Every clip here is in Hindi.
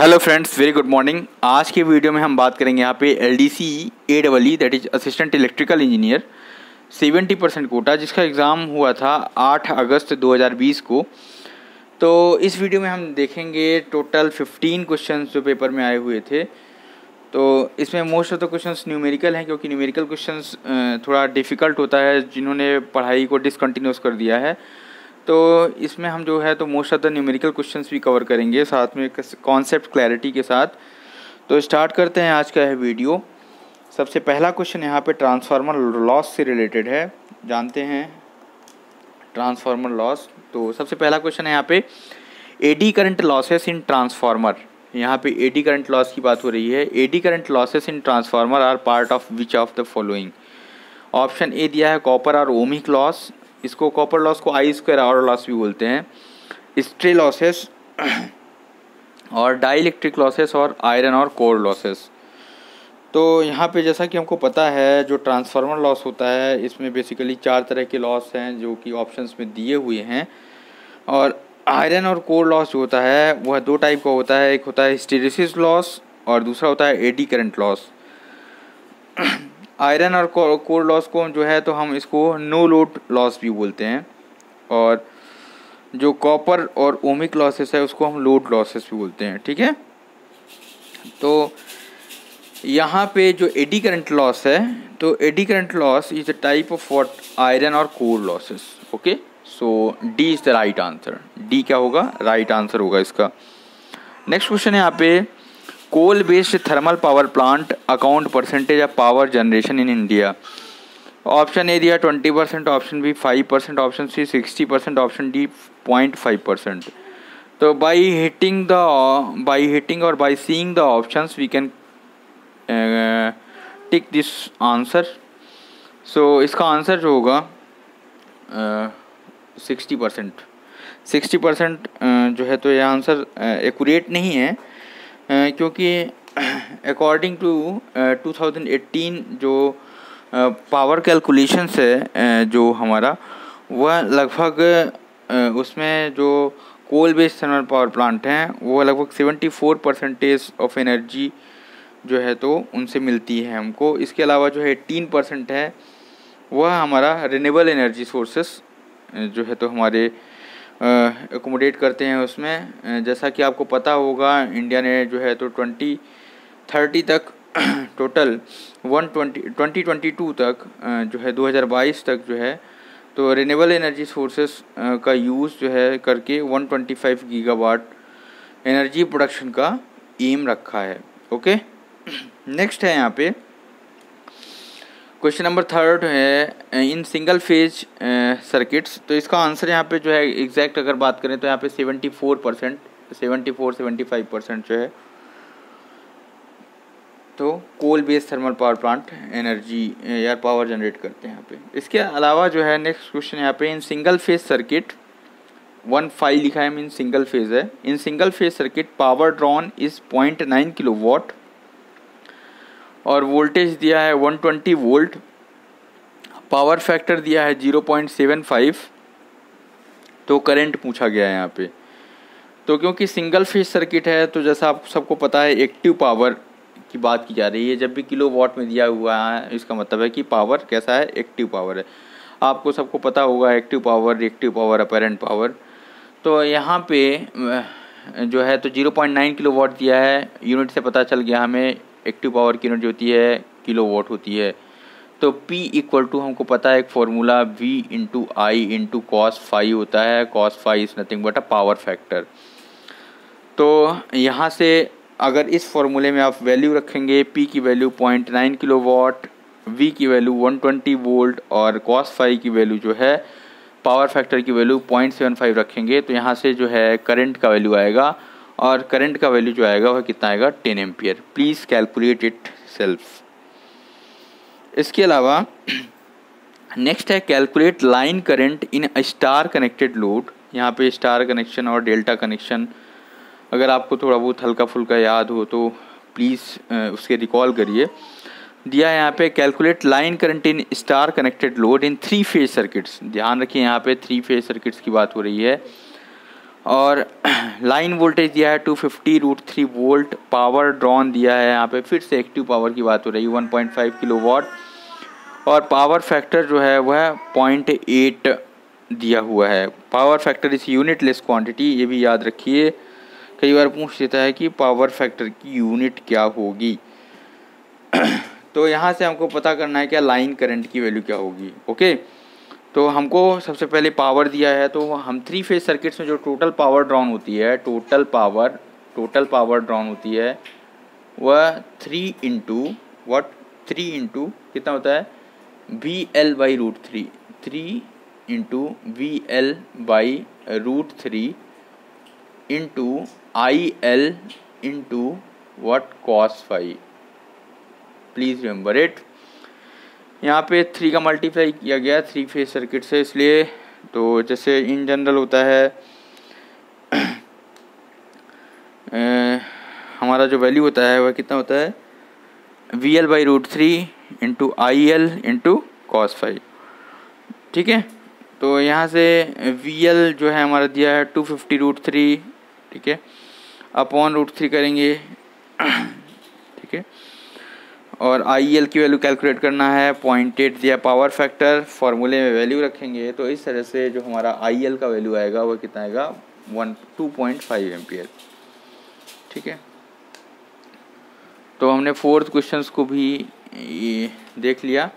Hello friends, very good morning. आज के वीडियो में हम बात करेंगे यहाँ पे LDC AEE that is assistant electrical engineer 70% quota, जिसका एग्ज़ाम हुआ था 8 अगस्त 2020 को। तो इस वीडियो में हम देखेंगे टोटल 15 क्वेश्चंस जो पेपर में आए हुए थे। तो इसमें most of the questions numerical हैं, क्योंकि न्यूमेरिकल क्वेश्चंस थोड़ा डिफ़िकल्ट होता है जिन्होंने पढ़ाई को डिसकंटिन्यूस कर दिया है। तो इसमें हम जो है तो most of the numerical questions भी कवर करेंगे साथ में कॉन्सेप्ट क्लैरिटी के साथ। तो स्टार्ट करते हैं आज का यह वीडियो। सबसे पहला क्वेश्चन यहाँ पे ट्रांसफार्मर लॉस से रिलेटेड है। जानते हैं ट्रांसफार्मर लॉस। तो सबसे पहला क्वेश्चन है यहाँ पे AD current losses in transformer. यहाँ पे एडी करंट लॉस की बात हो रही है। Eddy current losses in transformer are part of which of the following. Option A दिया है कॉपर और ओमिक लॉस। इसको कॉपर लॉस को आई स्क्वायर आर लॉस भी बोलते हैं। स्ट्रे लॉसेस और डाई इलेक्ट्रिक लॉसेस और आयरन और कोर लॉसेस। तो यहाँ पे जैसा कि हमको पता है जो ट्रांसफार्मर लॉस होता है इसमें बेसिकली 4 तरह के लॉस हैं जो कि ऑप्शंस में दिए हुए हैं। और आयरन और कोर लॉस जो होता है वह 2 टाइप का होता है। एक होता है हिस्टेरेसिस लॉस और दूसरा होता है एडी करंट लॉस। आयरन और कोर लॉस को जो है तो हम इसको नो लोड लॉस भी बोलते हैं, और जो कॉपर और ओमिक लॉसेस है उसको हम लोड लॉसेस भी बोलते हैं। ठीक है, तो यहाँ पे जो एडी करंट लॉस है तो eddy current loss is a type of what iron और core losses. Okay, so D is the right answer. D क्या होगा? राइट आंसर होगा इसका। नेक्स्ट क्वेश्चन है यहाँ पे coal based thermal power plant account percentage of power generation in India. Option A दिया 20%, option B 5%, option C 60%, option D 0.5%। तो बाई हिटिंग और by seeing the options we can tick this answer. So इसका आंसर जो होगा 60% जो है तो यह आंसर एक्यूरेट नहीं है, क्योंकि अकॉर्डिंग टू 2018 जो पावर कैलकुलेशंस है जो हमारा वह लगभग उसमें जो coal based thermal power plant हैं वो लगभग 74% ऑफ एनर्जी जो है तो उनसे मिलती है हमको। इसके अलावा जो है 18% है वह हमारा रिन्यूएबल एनर्जी सोर्सेस जो है तो हमारे एकोमोडेट करते हैं उसमें। जैसा कि आपको पता होगा इंडिया ने जो है तो 2030 तक टोटल 2022 तक जो है 2022 तक जो है तो रिन्यूएबल एनर्जी सोर्सेस का यूज़ जो है करके 125 गीगावाट एनर्जी प्रोडक्शन का एम रखा है। ओके, नेक्स्ट है यहाँ पे क्वेश्चन नंबर 3 है इन सिंगल फेज सर्किट्स। तो इसका आंसर यहाँ पे जो है एग्जैक्ट अगर बात करें तो यहाँ पे 75% जो है तो coal based thermal power plant energy या पावर जनरेट करते हैं यहाँ पे। इसके अलावा जो है नेक्स्ट क्वेश्चन यहाँ पे इन सिंगल फेज सर्किट 1.5 लिखा है, मीन सिंगल फेज है। In single phase circuit power drawn is 0.9 kilowatt और वोल्टेज दिया है 120 वोल्ट। पावर फैक्टर दिया है 0.75। तो करंट पूछा गया है यहाँ पे। तो क्योंकि सिंगल फेज सर्किट है तो जैसा आप सबको पता है एक्टिव पावर की बात की जा रही है। जब भी किलोवाट में दिया हुआ है इसका मतलब है कि पावर कैसा है? एक्टिव पावर है। आपको सबको पता होगा एक्टिव पावर अपैरेंट पावर। तो यहाँ पे जो है तो 0.9 किलोवाट दिया है। यूनिट से पता चल गया हमें एक्टिव पावर की यूनिट जो होती है किलोवाट होती है। तो P इक्वल टू हमको पता है एक formula V into I into cos phi होता है। Cos phi is nothing but a power factor. तो यहाँ से अगर इस फॉर्मूले में आप वैल्यू रखेंगे, P की वैल्यू 0.9 किलोवाट, V की वैल्यू 120 वोल्ट और कॉस फाई की वैल्यू जो है पावर फैक्टर की वैल्यू 0.75 रखेंगे, तो यहाँ से जो है करंट का वैल्यू आएगा, और करंट का वैल्यू जो आएगा वह कितना आएगा? 10 ampere. Please calculate it self. इसके अलावा नेक्स्ट है calculate line current in star connected load. यहाँ पे स्टार कनेक्शन और डेल्टा कनेक्शन अगर आपको थोड़ा बहुत हल्का फुल्का याद हो तो प्लीज़ उसके रिकॉल करिए। दिया है यहाँ पे calculate line current in star connected load in 3 phase circuits. ध्यान रखिए यहाँ पे 3 फेज सर्किट्स की बात हो रही है। और लाइन वोल्टेज दिया है 250√3 वोल्ट। पावर ड्रॉन दिया है यहाँ पे, फिर से एक्टिव पावर की बात हो रही है 1.5 किलोवाट। और पावर फैक्टर जो है वह 0.8 दिया हुआ है। पावर फैक्टर इस यूनिट लेस क्वांटिटी, ये भी याद रखिए, कई बार पूछ लेता है कि पावर फैक्टर की यूनिट क्या होगी। तो यहाँ से हमको पता करना है क्या लाइन करंट की वैल्यू क्या होगी। ओके, तो हमको सबसे पहले पावर दिया है, तो हम 3 फेज सर्किट्स में जो टोटल पावर ड्रॉन होती है, टोटल पावर ड्रॉन होती है वह 3 इंटू कितना होता है VL/√3, 3 into VL/√3 into IL into cos⁡. Please remember it. यहाँ पे 3 का मल्टीप्लाई किया गया 3 फेज सर्किट से, इसलिए तो जैसे इन जनरल होता है हमारा जो वैल्यू होता है वह कितना होता है VL/√3 into IL into cos⁡. ठीक है, तो यहाँ से VL जो है हमारा दिया है 250√3, ठीक है, अपॉन √3 करेंगे, ठीक है, और IL की वैल्यू कैलकुलेट करना है 0.8 दिया पावर फैक्टर, फार्मूले में वैल्यू रखेंगे, तो इस तरह से जो हमारा IL का वैल्यू आएगा वह कितना आएगा 2.5 एम्पियर। ठीक है, तो हमने 4th क्वेश्चन को भी देख लिया।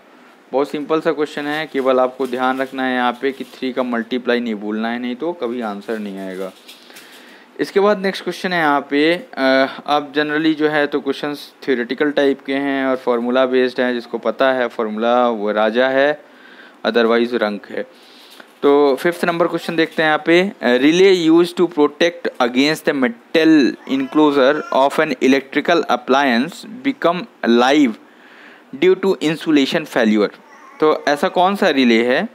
बहुत सिंपल सा क्वेश्चन है, केवल आपको ध्यान रखना है यहाँ पे कि 3 का मल्टीप्लाई नहीं भूलना है, नहीं तो कभी आंसर नहीं आएगा। इसके बाद नेक्स्ट क्वेश्चन है यहाँ पे, अब जनरली जो है तो क्वेश्चंस थ्योरेटिकल टाइप के हैं और फार्मूला बेस्ड हैं। जिसको पता है फार्मूला वो राजा है, अदरवाइज रंक है। तो 5th नंबर क्वेश्चन देखते हैं यहाँ पे, relay use to protect against the metal enclosure of an electrical appliance become live due to insulation failure. तो ऐसा कौन सा रिले है,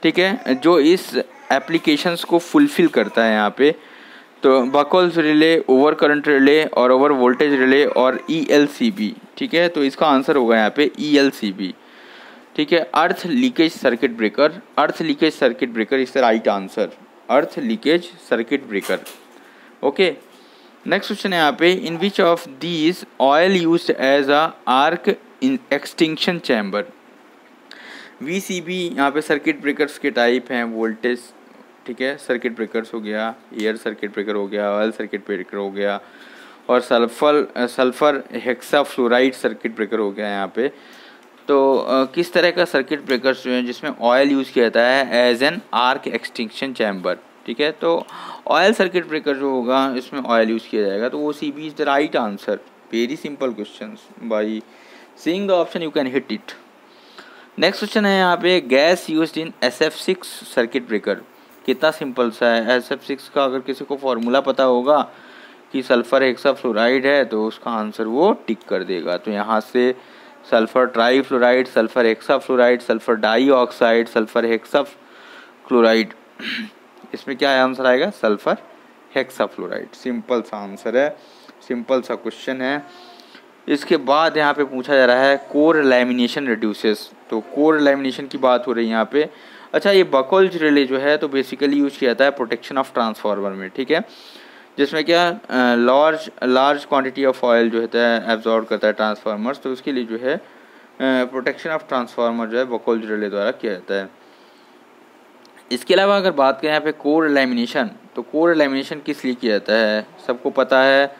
ठीक है, जो इस एप्लीकेशंस को फुलफिल करता है यहाँ पे। तो buckles relay, over current relay और ओवर वोल्टेज रिले और ELCB। ठीक है, तो इसका आंसर होगा यहाँ पे ELCB। ठीक है, earth leakage circuit breaker, earth leakage circuit breaker is the right answer, earth leakage circuit breaker. Okay, next question है यहाँ पे, in which of these oil used as a arc in extinction chamber. VCB यहाँ पे सर्किट ब्रेकर्स के टाइप हैं, वोल्टेज, ठीक है, सर्किट ब्रेकर्स हो गया, एयर सर्किट ब्रेकर हो गया, ऑयल सर्किट ब्रेकर हो गया, और सल्फर हेक्साफ्लोराइड सर्किट ब्रेकर हो गया यहाँ पे। तो किस तरह का सर्किट ब्रेकर्स जो हैं जिसमें ऑयल यूज़ किया जाता है as an arc extinction chamber. ठीक है, तो ऑयल सर्किट ब्रेकर जो होगा इसमें ऑयल यूज़ किया जाएगा, तो वो CB is the right answer. Very simple question, by seeing the option you can hit it. Next question है यहाँ पे, gas used in SF6 circuit breaker. कितना सिंपल सा है, SF6 का अगर किसी को फॉर्मूला पता होगा कि सल्फर हेक्साफ्लोराइड है तो उसका आंसर वो टिक कर देगा। तो यहाँ से sulphur trifluoride, sulphur hexafluoride, sulphur dioxide, sulphur hexafluoride, इसमें क्या आंसर आएगा सल्फर हेक्साफ्लोराइड। सिंपल सा आंसर है, सिंपल सा क्वेश्चन है। इसके बाद यहाँ पे पूछा जा रहा है कोर लैमिनेशन रिड्यूसेस। तो कोर लैमिनेशन की बात हो रही है यहाँ पे। अच्छा, ये बकल्स रिले जो है तो बेसिकली यूज किया जाता है प्रोटेक्शन ऑफ ट्रांसफार्मर में। ठीक है, जिसमें क्या लार्ज क्वांटिटी ऑफ ऑयल जो होता है एब्जॉर्ब करता है ट्रांसफार्मर्स, तो उसके लिए जो है प्रोटेक्शन ऑफ ट्रांसफार्मर जो है बकल्स रिले द्वारा किया जाता है। इसके अलावा अगर बात करें यहाँ पे कोर लैमिनेशन, तो कोर लैमिनेशन किस लिए किया जाता है, सबको पता है।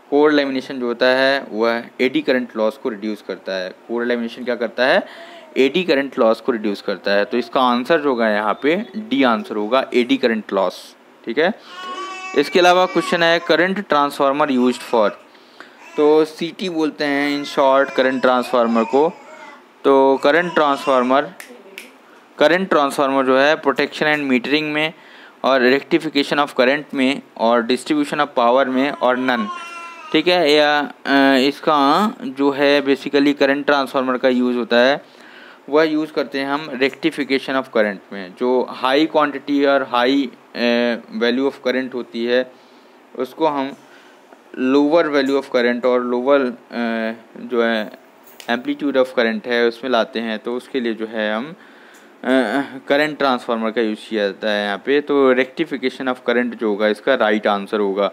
कोर लैमिनेशन जो होता है वह एडी करंट लॉस को रिड्यूस करता है। कोर लैमिनेशन क्या करता है, एडी करंट लॉस को रिड्यूस करता है। तो इसका आंसर जो होगा यहाँ पे डी आंसर होगा, एडी करंट लॉस। ठीक है, इसके अलावा क्वेश्चन है करंट ट्रांसफार्मर यूज्ड फॉर। तो CT बोलते हैं इन शॉर्ट करंट ट्रांसफार्मर को। तो करंट ट्रांसफार्मर जो है प्रोटेक्शन एंड मीटरिंग में और रेक्टिफिकेशन ऑफ करंट में और डिस्ट्रीब्यूशन ऑफ पावर में और नन। ठीक है, या इसका जो है बेसिकली करंट ट्रांसफार्मर का यूज़ होता है वह यूज़ करते हैं हम रेक्टिफिकेशन ऑफ करंट में। जो हाई क्वांटिटी और हाई वैल्यू ऑफ करंट होती है उसको हम लोअर वैल्यू ऑफ करंट और लोअर जो है एम्पलीट्यूड ऑफ करंट है उसमें लाते हैं। तो उसके लिए जो है हम करंट ट्रांसफार्मर का यूज़ किया जाता है यहाँ पे। तो रेक्टिफिकेशन ऑफ करंट जो होगा इसका राइट आंसर होगा।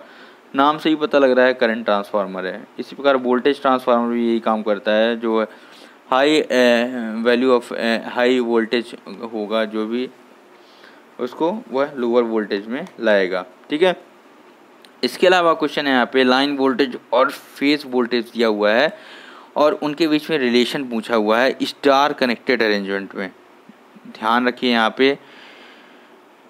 नाम से ही पता लग रहा है करंट ट्रांसफार्मर है। इसी प्रकार वोल्टेज ट्रांसफार्मर भी यही काम करता है, जो high value of high voltage होगा जो भी उसको वह लोअर वोल्टेज में लाएगा। ठीक है। इसके अलावा क्वेश्चन है यहाँ पे लाइन वोल्टेज और फेज वोल्टेज दिया हुआ है और उनके बीच में रिलेशन पूछा हुआ है स्टार कनेक्टेड अरेंजमेंट में। ध्यान रखिए यहाँ पे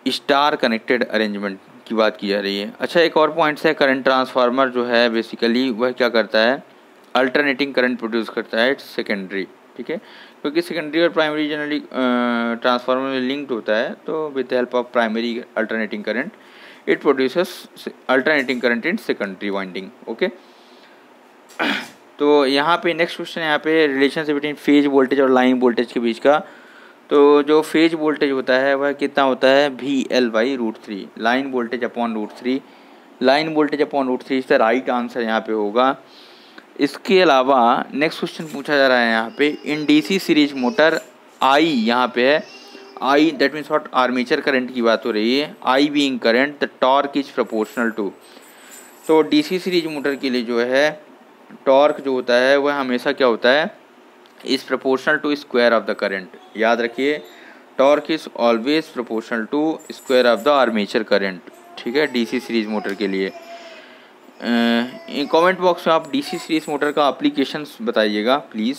स्टार कनेक्टेड अरेंजमेंट की बात की जा रही है। अच्छा, एक और पॉइंट है, करंट ट्रांसफार्मर जो है बेसिकली वह क्या करता है, अल्टरनेटिंग करंट प्रोड्यूस करता है। It's secondary. ठीक है, क्योंकि सेकेंडरी और प्राइमरी जनरली ट्रांसफार्मर में लिंक्ड होता है, तो with the help of primary alternating current it produces alternating current in secondary winding. Okay, तो यहाँ पे नेक्स्ट क्वेश्चन है यहाँ पे रिलेशनशिप बिटवीन फेज वोल्टेज और लाइन वोल्टेज के बीच का। तो जो फेज वोल्टेज होता है वह कितना होता है, VL/√3, line voltage upon √3, line voltage upon √3 इसका राइट आंसर यहाँ पे होगा। इसके अलावा नेक्स्ट क्वेश्चन पूछा जा रहा है यहाँ पे in DC series motor I यहाँ पे है, I that means what, armature current की बात हो रही है। I being current the torque is proportional to. तो DC सीरीज मोटर के लिए जो है टॉर्क जो होता है वह हमेशा क्या होता है, is proportional to square of the current. याद रखिए, torque is always proportional to square of the armature current. ठीक है, DC सीरीज मोटर के लिए। कमेंट बॉक्स में आप DC सीरीज मोटर का एप्लीकेशंस बताइएगा प्लीज़।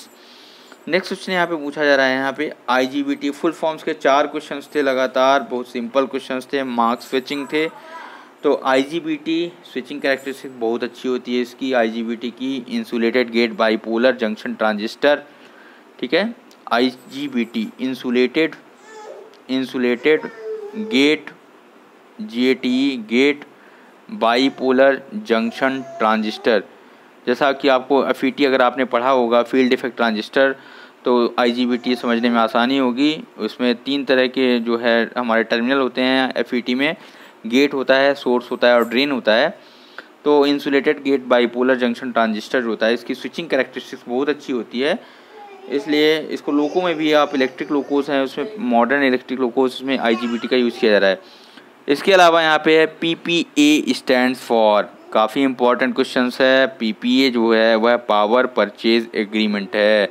नेक्स्ट क्वेश्चन यहाँ पे पूछा जा रहा है यहाँ पे IGBT फुल फॉर्म्स के 4 क्वेश्चंस थे लगातार, बहुत सिंपल क्वेश्चंस थे, मार्क्स स्विचिंग थे। तो IGBT स्विचिंग कैरेक्टरिस्टिक बहुत अच्छी होती है इसकी, IGBT की insulated gate bipolar junction transistor. ठीक है, IGBT insulated gate GATE gate bipolar junction transistor. जैसा कि आपको FET अगर आपने पढ़ा होगा फील्ड इफेक्ट ट्रांजिस्टर, तो IGBT समझने में आसानी होगी। उसमें 3 तरह के जो है हमारे टर्मिनल होते हैं FET में, गेट होता है, सोर्स होता है और ड्रेन होता है। तो insulated gate bipolar junction transistor जो होता है इसकी स्विचिंग कैरेक्टरिस्टिक्स बहुत अच्छी होती है, इसलिए इसको लोको में भी, आप इलेक्ट्रिक लोकोस हैं उसमें, मॉडर्न इलेक्ट्रिक लोकोस में IGBT का यूज़ किया जा रहा है। इसके अलावा यहाँ पे है PPA स्टैंड्स फॉर, काफ़ी इंपॉर्टेंट क्वेश्चन है। PPA जो है वह पावर परचेज एग्रीमेंट है,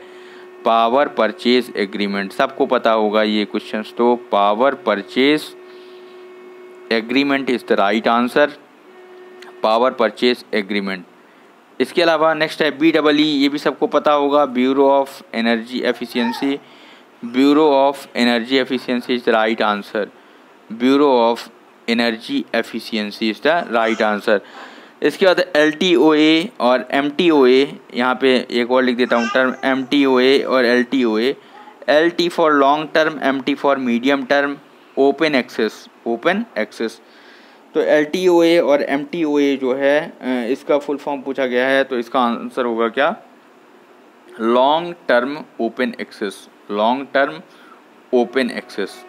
पावर परचेज एग्रीमेंट, सबको पता होगा ये क्वेश्चन। तो power purchase agreement is the right answer, power purchase agreement. इसके अलावा नेक्स्ट है BEE, ये भी सबको पता होगा, bureau of energy efficiency, bureau of energy efficiency is the right answer, bureau of energy efficiency is the right answer. इसके बाद LTOA और MTOA, यहाँ पे एक और लिख देता हूँ टर्म, MTOA और LTOA, LT for long term, MT for medium term, open access, open access. तो LTOA और MTOA जो है इसका फुल फॉर्म पूछा गया है, तो इसका आंसर होगा क्या, long term open access, long term open access.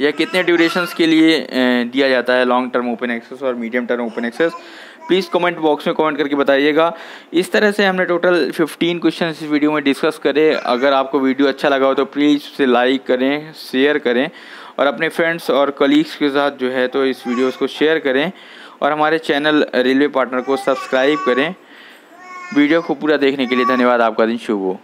यह कितने ड्यूरेशंस के लिए दिया जाता है, लॉन्ग टर्म ओपन एक्सेस और medium term open access, please comment box में कमेंट करके बताइएगा। इस तरह से हमने टोटल 15 क्वेश्चन इस वीडियो में डिस्कस करे। अगर आपको वीडियो अच्छा लगा हो तो प्लीज़ उसे लाइक करें, शेयर करें और अपने फ्रेंड्स और कलीग्स के साथ जो है तो इस वीडियोस को शेयर करें और हमारे चैनल रेलवे पार्टनर को सब्सक्राइब करें। वीडियो को पूरा देखने के लिए धन्यवाद। आपका दिन शुभ हो।